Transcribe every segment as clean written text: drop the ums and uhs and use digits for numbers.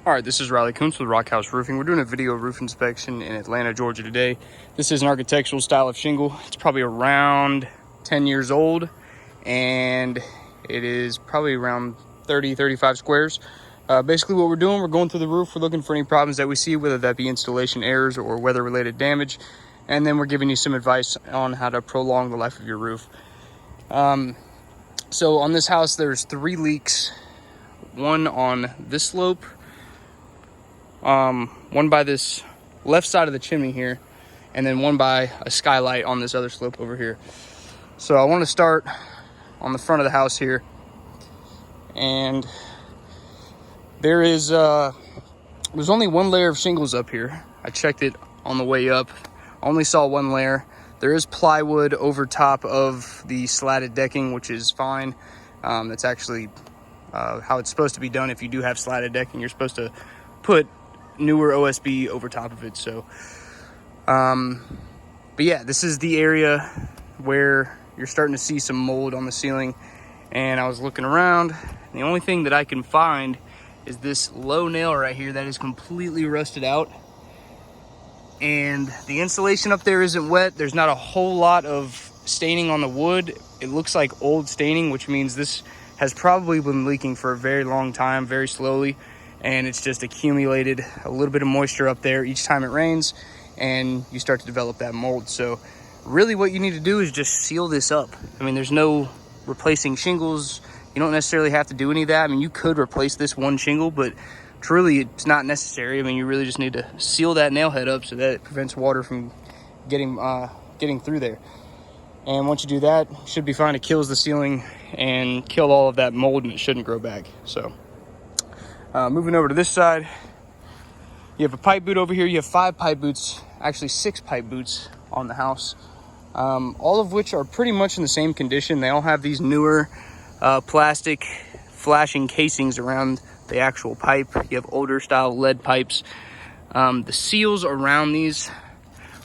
All right, this is Riley Kuntz with Rock House Roofing. We're doing a video roof inspection in Atlanta, Georgia today. This is an architectural style of shingle. It's probably around 10 years old, and it is probably around 35 squares. Basically what we're doing, we're going through the roof. We're looking for any problems that we see, whether that be installation errors or weather-related damage. And then we're giving you some advice on how to prolong the life of your roof. So on this house, there's 3 leaks. One on this slope, one by this left side of the chimney here, and then one by a skylight on this other slope over here. So I want to start on the front of the house here, and there's only one layer of shingles up here. I checked it on the way up, only saw one layer. There is plywood over top of the slatted decking, which is fine. That's actually how it's supposed to be done. If you do have slatted decking, you're supposed to put newer OSB over top of it. So but yeah, this is the area where you're starting to see some mold on the ceiling, and I was looking around. The only thing that I can find is this low nail right here that is completely rusted out, and the insulation up there isn't wet. There's not a whole lot of staining on the wood. It looks like old staining, which means this has probably been leaking for a very long time, very slowly, and it's just accumulated a little bit of moisture up there each time it rains, and you start to develop that mold. So really what you need to do is just seal this up. I mean, there's no replacing shingles. You don't necessarily have to do any of that. I mean, you could replace this one shingle, but truly it's not necessary. I mean, you really just need to seal that nail head up so that it prevents water from getting through there. And once you do that, it should be fine. It kills the ceiling and kill all of that mold, and it shouldn't grow back. So moving over to this side, you have a pipe boot over here. You have 5 pipe boots, actually 6 pipe boots on the house, all of which are pretty much in the same condition. They all have these newer plastic flashing casings around the actual pipe. You have older style lead pipes. The seals around these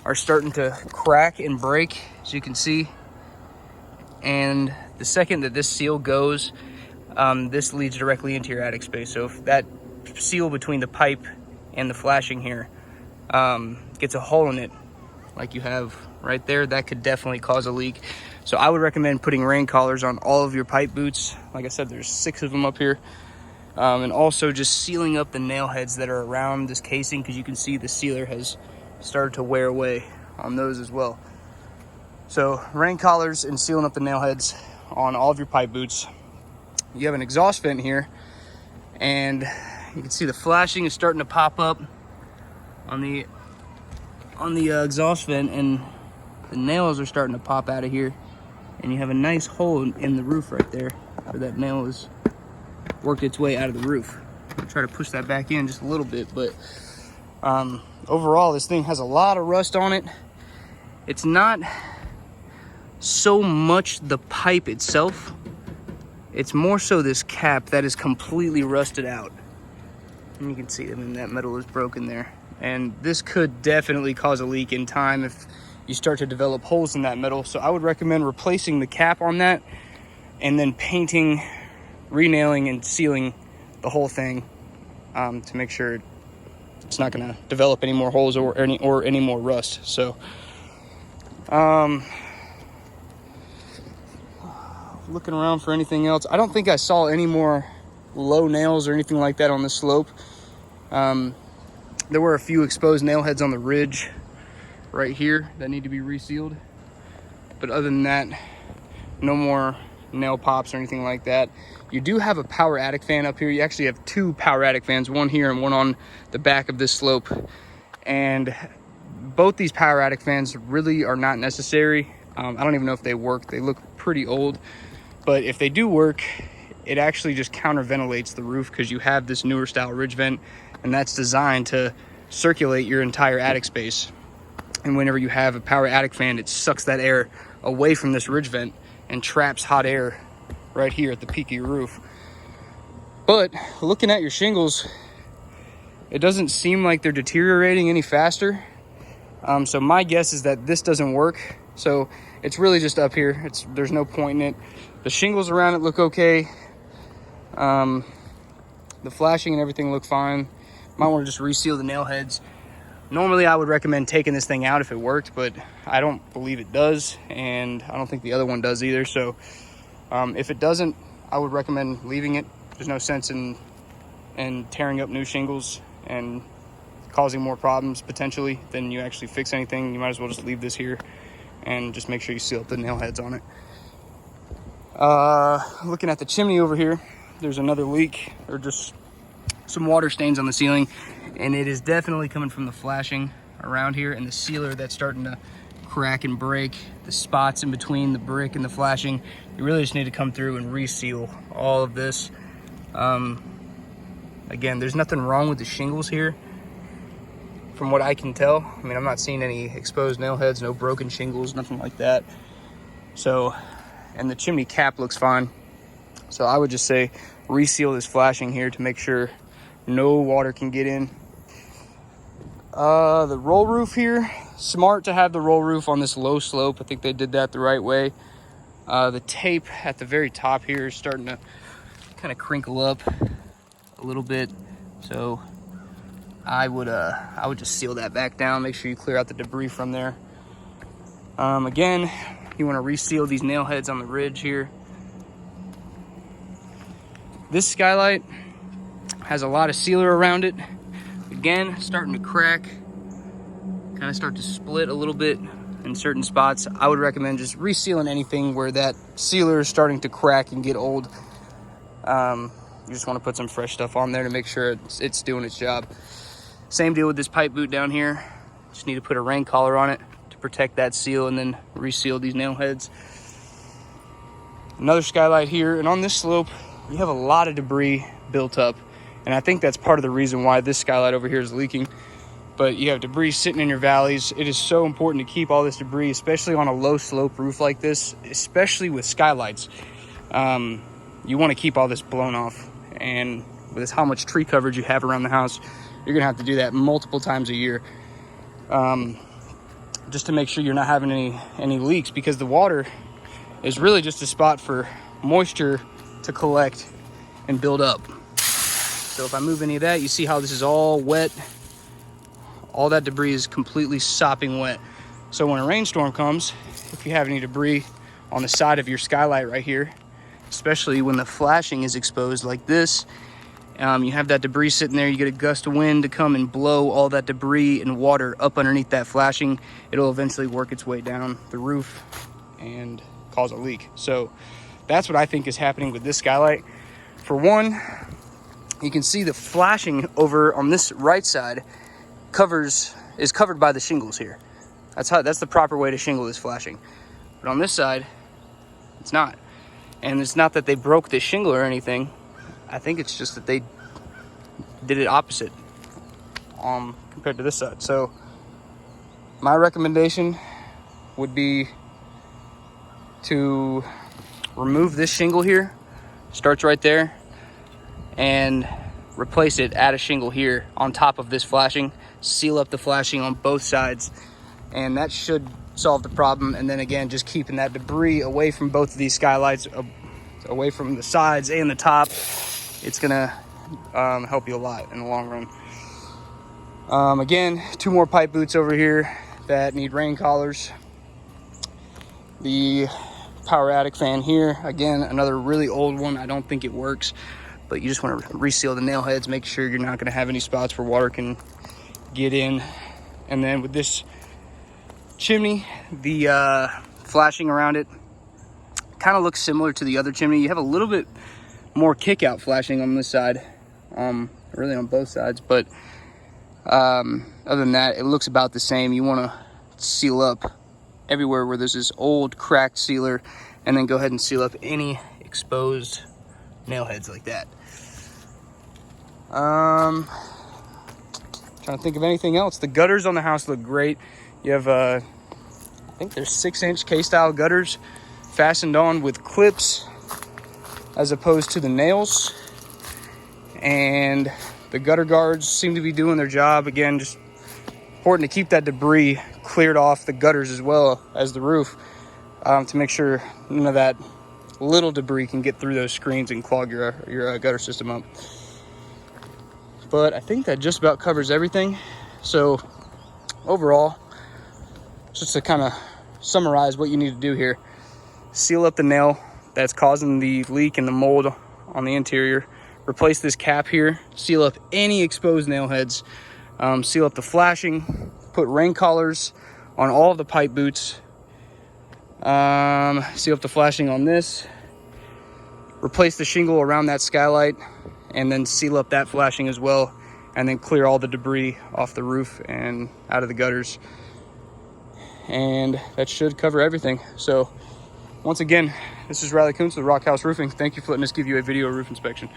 are starting to crack and break, as you can see. And the second that this seal goes, this leads directly into your attic space. So if that seal between the pipe and the flashing here gets a hole in it, like you have right there, that could definitely cause a leak. So I would recommend putting rain collars on all of your pipe boots. Like I said, there's 6 of them up here. And also just sealing up the nail heads that are around this casing, because you can see the sealer has started to wear away on those as well. So rain collars and sealing up the nail heads on all of your pipe boots. You have an exhaust vent here, and you can see the flashing is starting to pop up on the exhaust vent, and the nails are starting to pop out of here, and you have a nice hole in the roof right there where that nail has worked its way out of the roof. I'll try to push that back in just a little bit, but overall this thing has a lot of rust on it. It's not so much the pipe itself, it's more so this cap that is completely rusted out. And you can see, I mean, that metal is broken there, and this could definitely cause a leak in time if you start to develop holes in that metal. So I would recommend replacing the cap on that, and then painting, re-nailing, and sealing the whole thing to make sure it's not going to develop any more holes or any more rust. So looking around for anything else, I don't think I saw any more low nails or anything like that on the slope. There were a few exposed nail heads on the ridge right here that need to be resealed, but other than that, no more nail pops or anything like that. You do have a power attic fan up here. You actually have 2 power attic fans, one here and one on the back of this slope, and both these power attic fans really are not necessary. I don't even know if they work. They look pretty old, but if they do work, it actually just counterventilates the roof, because you have this newer style ridge vent, and that's designed to circulate your entire attic space. And whenever you have a power attic fan, it sucks that air away from this ridge vent and traps hot air right here at the peak of your roof. But looking at your shingles, it doesn't seem like they're deteriorating any faster. So my guess is that this doesn't work. So it's really just up here. There's no point in it. The shingles around it look okay. The flashing and everything look fine. Might want to just reseal the nail heads. Normally I would recommend taking this thing out if it worked, but I don't believe it does, and I don't think the other one does either. So if it doesn't, I would recommend leaving it. There's no sense in tearing up new shingles and causing more problems potentially than you actually fix anything. You might as well just leave this here and just make sure you seal up the nail heads on it. Looking at the chimney over here, there's another leak, or just some water stains on the ceiling, and it is definitely coming from the flashing around here and the sealer that's starting to crack and break. The spots in between the brick and the flashing, you really just need to come through and reseal all of this. Again, there's nothing wrong with the shingles here from what I can tell. I mean, I'm not seeing any exposed nail heads, no broken shingles, nothing like that. So, and the chimney cap looks fine. So I would just say reseal this flashing here to make sure no water can get in. The roll roof here, smart to have the roll roof on this low slope. I think they did that the right way. The tape at the very top here is starting to kind of crinkle up a little bit. So I would just seal that back down. Make sure you clear out the debris from there. Again, you want to reseal these nail heads on the ridge here. This skylight has a lot of sealer around it. Again, starting to crack, kind of start to split a little bit in certain spots. I would recommend just resealing anything where that sealer is starting to crack and get old. You just want to put some fresh stuff on there to make sure it's doing its job. Same deal with this pipe boot down here. Just need to put a rain collar on it to protect that seal and then reseal these nail heads. Another skylight here, and on this slope, you have a lot of debris built up. And I think that's part of the reason why this skylight over here is leaking. But you have debris sitting in your valleys. It is so important to keep all this debris, especially on a low slope roof like this, especially with skylights. You want to keep all this blown off. And with how much tree coverage you have around the house, you're gonna have to do that multiple times a year. Just to make sure you're not having any leaks, because the water is really just a spot for moisture to collect and build up. So if I move any of that, you see how this is all wet. All that debris is completely sopping wet. So when a rainstorm comes, if you have any debris on the side of your skylight right here, especially when the flashing is exposed like this, you have that debris sitting there, you get a gust of wind to come and blow all that debris and water up underneath that flashing. It'll eventually work its way down the roof and cause a leak. So that's what I think is happening with this skylight. For one, you can see the flashing over on this right side is covered by the shingles here. That's the proper way to shingle this flashing. But on this side, it's not. And it's not that they broke this shingle or anything. I think it's just that they did it opposite compared to this side. So my recommendation would be to remove this shingle here, starts right there, and replace it, add a shingle here on top of this flashing, seal up the flashing on both sides, and that should solve the problem. And then again, just keeping that debris away from both of these skylights, away from the sides and the top, it's gonna help you a lot in the long run. Again, 2 more pipe boots over here that need rain collars. The power attic fan here, again, another really old one. I don't think it works, but you just want to reseal the nail heads, make sure you're not going to have any spots where water can get in. And then with this chimney, the flashing around it kind of looks similar to the other chimney. You have a little bit more kick out flashing on this side, really on both sides, but other than that, it looks about the same. You want to seal up everywhere where there's this old cracked sealer, and then go ahead and seal up any exposed nail heads like that. Trying to think of anything else. The gutters on the house look great. You have I think there's 6-inch K-style gutters fastened on with clips as opposed to the nails, and the gutter guards seem to be doing their job. Again, just important to keep that debris cleared off the gutters as well as the roof, to make sure none of that little debris can get through those screens and clog your gutter system up. but I think that just about covers everything. So overall, just to kind of summarize what you need to do here: seal up the nail that's causing the leak and the mold on the interior, replace this cap here, seal up any exposed nail heads, seal up the flashing, put rain collars on all of the pipe boots, seal up the flashing on this, replace the shingle around that skylight, and then seal up that flashing as well, and then clear all the debris off the roof and out of the gutters. And that should cover everything. So once again, this is Riley Kuntz with Rock House Roofing. Thank you for letting us give you a video roof inspection.